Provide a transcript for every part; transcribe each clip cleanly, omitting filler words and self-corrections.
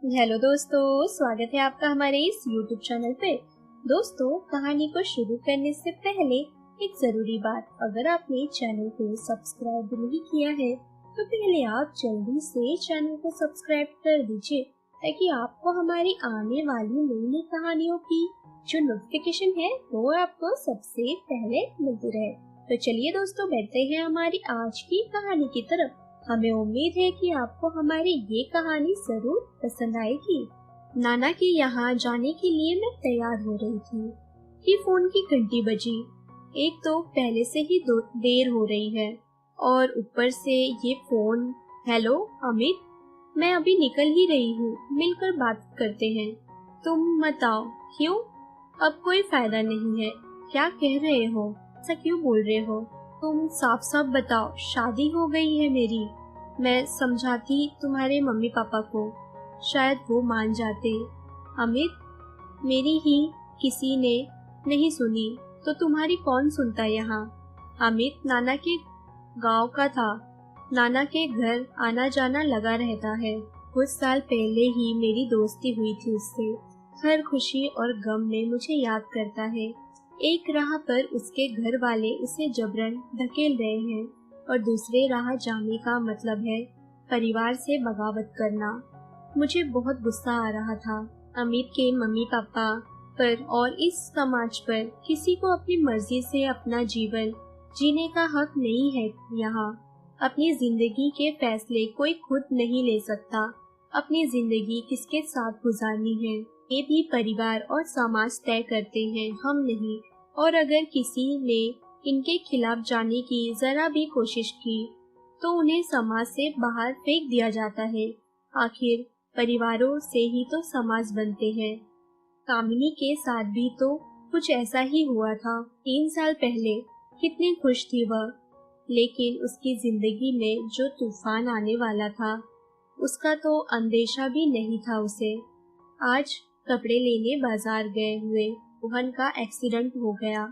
Hello दोस्तों, स्वागत है आपका हमारे इस YouTube चैनल पे। दोस्तों, कहानी को शुरू करने से पहले एक जरूरी बात, अगर आपने चैनल को सब्सक्राइब नहीं किया है तो पहले आप जल्दी से चैनल को सब्सक्राइब कर दीजिए ताकि आपको हमारी आने वाली नई नई कहानियों की जो नोटिफिकेशन है वो आपको सबसे पहले मिलती रहे। तो चलिए दोस्तों, बढ़ते हैं हमारी आज की कहानी की तरफ। हमें उम्मीद है कि आपको हमारी ये कहानी जरूर पसंद आएगी। नाना के यहाँ जाने के लिए मैं तैयार हो रही थी कि फोन की घंटी बजी। एक तो पहले से ही देर हो रही है और ऊपर से ये फोन। हेलो अमित, मैं अभी निकल ही रही हूँ, मिलकर बात करते हैं। तुम बताओ क्यों? अब कोई फायदा नहीं है। क्या कह रहे हो? ऐसा क्यों बोल रहे हो? तुम साफ साफ बताओ, शादी हो गई है मेरी। मैं समझाती तुम्हारे मम्मी पापा को, शायद वो मान जाते। अमित, मेरी ही किसी ने नहीं सुनी तो तुम्हारी कौन सुनता यहाँ? अमित नाना के गांव का था, नाना के घर आना जाना लगा रहता है। कुछ साल पहले ही मेरी दोस्ती हुई थी उससे। हर खुशी और गम में मुझे याद करता है। एक राह पर उसके घर वाले उसे जबरन धकेल रहे हैं और दूसरे राह जाने का मतलब है परिवार से बगावत करना। मुझे बहुत गुस्सा आ रहा था अमित के मम्मी पापा पर और इस समाज पर। किसी को अपनी मर्जी से अपना जीवन जीने का हक नहीं है यहाँ। अपनी जिंदगी के फैसले कोई खुद नहीं ले सकता। अपनी जिंदगी किसके साथ गुजारनी है ये भी परिवार और समाज तय करते हैं, हम नहीं। और अगर किसी ने इनके खिलाफ जाने की जरा भी कोशिश की तो उन्हें समाज से बाहर फेंक दिया जाता है। आखिर परिवारों से ही तो समाज बनते हैं। कामिनी के साथ भी तो कुछ ऐसा ही हुआ था 3 साल पहले। कितनी खुश थी वह, लेकिन उसकी जिंदगी में जो तूफान आने वाला था उसका तो अंदेशा भी नहीं था उसे। आज कपड़े लेने बाजार गए हुए रोहन का एक्सीडेंट हो गया।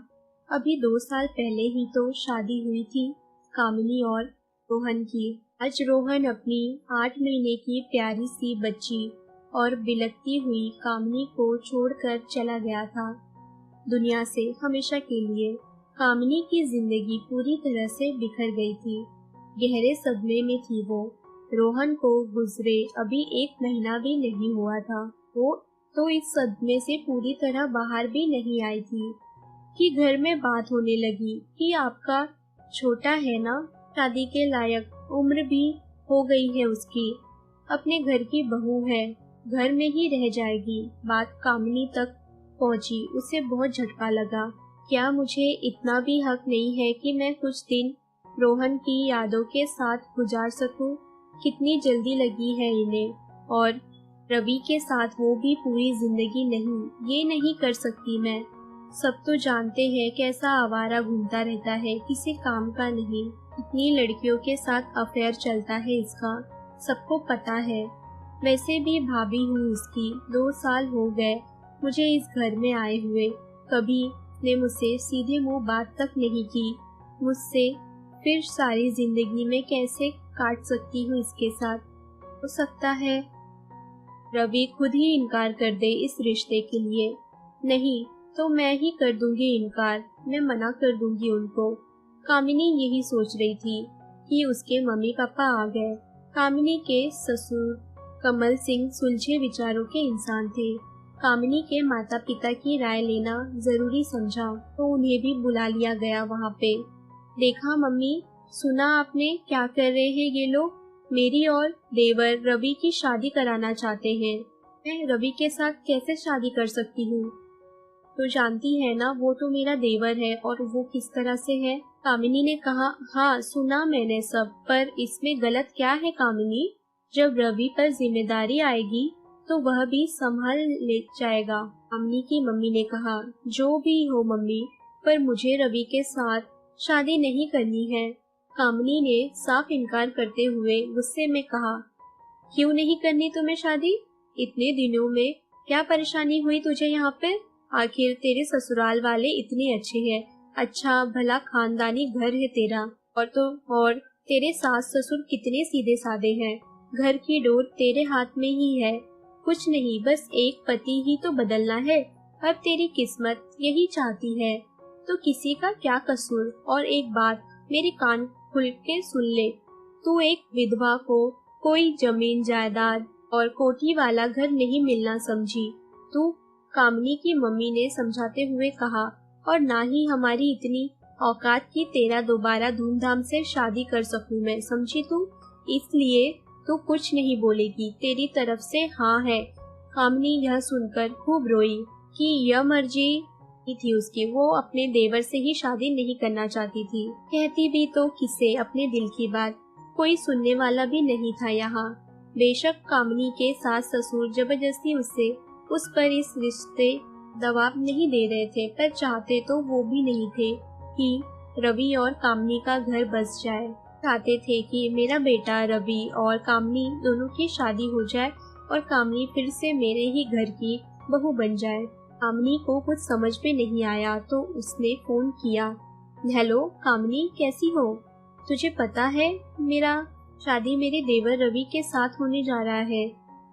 अभी 2 साल पहले ही तो शादी हुई थी कामिनी और रोहन की। आज रोहन अपनी 8 महीने की प्यारी सी बच्ची और बिलखती हुई कामिनी को छोड़कर चला गया था दुनिया से हमेशा के लिए। कामिनी की जिंदगी पूरी तरह से बिखर गई थी। गहरे सदमे में थी वो। रोहन को गुजरे अभी 1 महीना भी नहीं हुआ था। वो तो इस सदमे से पूरी तरह बाहर भी नहीं आई थी कि घर में बात होने लगी कि आपका छोटा है ना, शादी के लायक, उम्र भी हो गई है उसकी, अपने घर की बहू है, घर में ही रह जाएगी। बात कामिनी तक पहुंची। उसे बहुत झटका लगा। क्या मुझे इतना भी हक नहीं है कि मैं कुछ दिन रोहन की यादों के साथ गुजार सकूं? कितनी जल्दी लगी है इन्हें। और रवि के साथ वो भी पूरी जिंदगी नहीं, ये नहीं कर सकती मैं। सब तो जानते हैं कैसा आवारा घूमता रहता है, किसी काम का नहीं। इतनी लड़कियों के साथ अफेयर चलता है इसका, सबको पता है। वैसे भी भाभी हूँ उसकी। 2 साल हो गए मुझे इस घर में आए हुए, कभी ने मुझसे सीधे मुंह बात तक नहीं की मुझसे। फिर सारी जिंदगी में कैसे काट सकती हूँ इसके साथ? हो सकता है रवि खुद ही इनकार कर दे इस रिश्ते के लिए। नहीं तो मैं ही कर दूंगी इनकार, मैं मना कर दूंगी उनको। कामिनी यही सोच रही थी कि उसके मम्मी पापा आ गए। कामिनी के ससुर कमल सिंह सुलझे विचारों के इंसान थे। कामिनी के माता पिता की राय लेना जरूरी समझा तो उन्हें भी बुला लिया गया वहाँ पे। देखा मम्मी, सुना आपने क्या कर रहे हैं ये लोग? मेरी और देवर रवि की शादी कराना चाहते हैं। मैं रवि के साथ कैसे शादी कर सकती हूँ? तो जानती है ना, वो तो मेरा देवर है और वो किस तरह से है। कामिनी ने कहा, हाँ सुना मैंने सब, पर इसमें गलत क्या है कामिनी? जब रवि पर जिम्मेदारी आएगी तो वह भी संभाल ले जाएगा। कामिनी की मम्मी ने कहा, जो भी हो मम्मी, पर मुझे रवि के साथ शादी नहीं करनी है। कामिनी ने साफ इनकार करते हुए गुस्से में कहा, क्यों नहीं करनी तुम्हें शादी? इतने दिनों में क्या परेशानी हुई तुझे यहाँ पे? आखिर तेरे ससुराल वाले इतने अच्छे हैं, अच्छा भला खानदानी घर है तेरा। और तेरे सास ससुर कितने सीधे साधे हैं। घर की डोर तेरे हाथ में ही है। कुछ नहीं, बस एक पति ही तो बदलना है। अब तेरी किस्मत यही चाहती है तो किसी का क्या कसूर। और एक बात मेरे कान खुल के सुन ले, तू एक विधवा को कोई जमीन जायदाद और कोठी वाला घर नहीं मिलना समझी तू, कामनी की मम्मी ने समझाते हुए कहा, और ना ही हमारी इतनी औकात की तेरा दोबारा धूमधाम से शादी कर सकूं मैं, समझी तू। इसलिए तू कुछ नहीं बोलेगी, तेरी तरफ से हाँ है। कामनी यह सुनकर खूब रोई कि यह मर्जी थी उसकी, वो अपने देवर से ही शादी नहीं करना चाहती थी। कहती भी तो किसे अपने दिल की बात, कोई सुनने वाला भी नहीं था यहाँ। बेशक कामनी के सास ससुर जबरदस्ती उस पर इस रिश्ते दबाव नहीं दे रहे थे, पर चाहते तो वो भी नहीं थे कि रवि और कामनी का घर बस जाए। चाहते थे कि मेरा बेटा रवि और कामनी दोनों की शादी हो जाए और कामनी फिर से मेरे ही घर की बहू बन जाए। कामनी को कुछ समझ में नहीं आया तो उसने फोन किया। हेलो कामनी, कैसी हो? तुझे पता है मेरा शादी मेरे देवर रवि के साथ होने जा रहा है।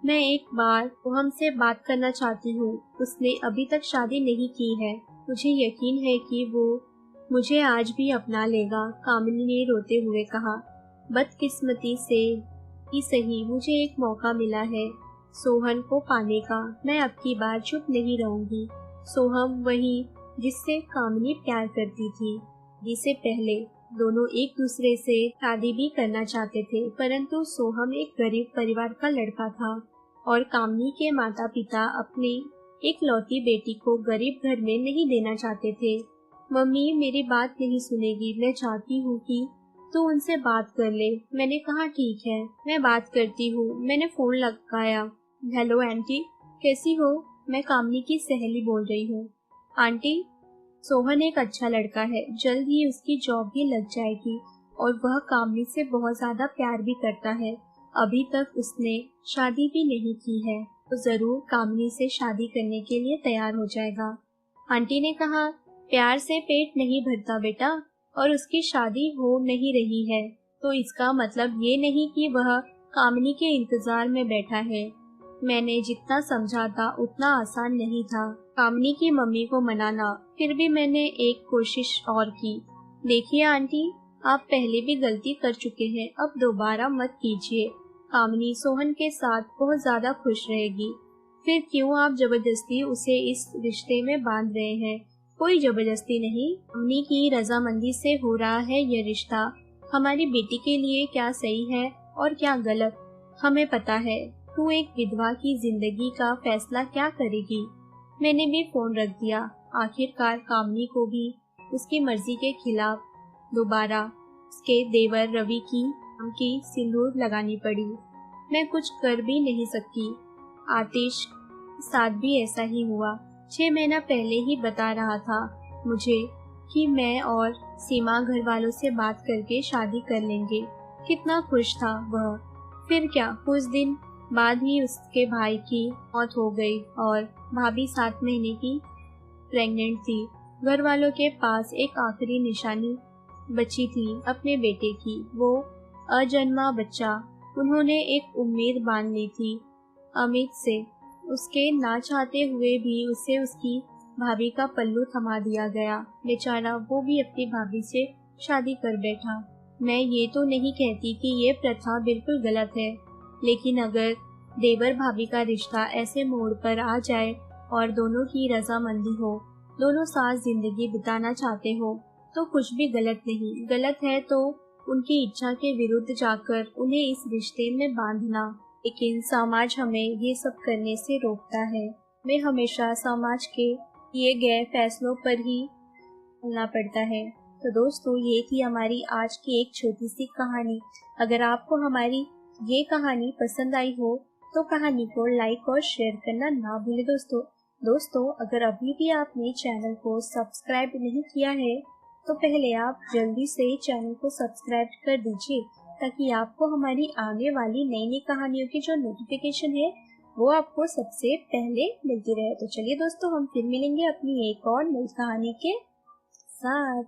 मैं एक बार वो हमसे बात करना चाहती हूँ। उसने अभी तक शादी नहीं की है। मुझे यकीन है कि वो मुझे आज भी अपना लेगा, कामनी ने रोते हुए कहा। बदकिस्मती से ही सही मुझे एक मौका मिला है सोहन को पाने का। मैं अब की बार चुप नहीं रहूंगी। सोहम वही जिससे कामनी प्यार करती थी, जिसे पहले दोनों एक दूसरे से शादी भी करना चाहते थे, परंतु सोहम एक गरीब परिवार का लड़का था और कामनी के माता पिता अपनी एक लौती बेटी को गरीब घर में नहीं देना चाहते थे। मम्मी मेरी बात नहीं सुनेगी, मैं चाहती हूँ कि तू उनसे बात कर ले। मैंने कहा ठीक है, मैं बात करती हूँ। मैंने फोन लगाया। हेलो आंटी, कैसी हो? मैं कामनी की सहेली बोल रही हूँ। आंटी, सोहन एक अच्छा लड़का है, जल्द ही उसकी जॉब भी लग जाएगी और वह कामनी से बहुत ज्यादा प्यार भी करता है। अभी तक उसने शादी भी नहीं की है तो जरूर कामनी से शादी करने के लिए तैयार हो जाएगा। आंटी ने कहा, प्यार से पेट नहीं भरता बेटा, और उसकी शादी हो नहीं रही है तो इसका मतलब ये नहीं कि वह कामनी के इंतजार में बैठा है। मैंने जितना समझा था उतना आसान नहीं था कामनी की मम्मी को मनाना, फिर भी मैंने एक कोशिश और की। देखिए आंटी, आप पहले भी गलती कर चुके हैं, अब दोबारा मत कीजिए। कामनी सोहन के साथ बहुत ज्यादा खुश रहेगी, फिर क्यों आप जबरदस्ती उसे इस रिश्ते में बांध रहे हैं? कोई जबरदस्ती नहीं, कामनी की रजामंदी से हो रहा है ये रिश्ता। हमारी बेटी के लिए क्या सही है और क्या गलत हमें पता है। तू एक विधवा की जिंदगी का फैसला क्या करेगी? मैंने भी फोन रख दिया। आखिरकार कामनी को भी उसकी मर्जी के खिलाफ दोबारा उसके देवर रवि की सिंदूर लगानी पड़ी। मैं कुछ कर भी नहीं सकती। आतिश के साथ भी ऐसा ही हुआ। 6 महीना पहले ही बता रहा था मुझे कि मैं और सीमा घर वालों से बात करके शादी कर लेंगे। कितना खुश था वह। फिर क्या, कुछ दिन बाद ही उसके भाई की मौत हो गई और भाभी 7 महीने की प्रेग्नेंट थी। घर वालों के पास एक आखिरी निशानी बची थी अपने बेटे की, वो अजन्मा बच्चा। उन्होंने एक उम्मीद बांध ली थी अमित से। उसके ना चाहते हुए भी उसे उसकी भाभी का पल्लू थमा दिया गया। बेचारा वो भी अपनी भाभी से शादी कर बैठा। मैं ये तो नहीं कहती कि ये प्रथा बिल्कुल गलत है, लेकिन अगर देवर भाभी का रिश्ता ऐसे मोड़ पर आ जाए और दोनों की रजामंदी हो, दोनों साथ जिंदगी बिताना चाहते हो, तो कुछ भी गलत नहीं। गलत है तो उनकी इच्छा के विरुद्ध जाकर उन्हें इस रिश्ते में बांधना, लेकिन समाज हमें ये सब करने से रोकता है। हमें हमेशा समाज के किए गए फैसलों पर ही चलना पड़ता है। तो दोस्तों, ये थी हमारी आज की एक छोटी सी कहानी। अगर आपको हमारी ये कहानी पसंद आई हो तो कहानी को लाइक और शेयर करना ना भूलें दोस्तों, अगर अभी भी आपने चैनल को सब्सक्राइब नहीं किया है तो पहले आप जल्दी से चैनल को सब्सक्राइब कर दीजिए, ताकि आपको हमारी आने वाली नई नई कहानियों की जो नोटिफिकेशन है वो आपको सबसे पहले मिलती रहे। तो चलिए दोस्तों, हम फिर मिलेंगे अपनी एक और नई कहानी के साथ।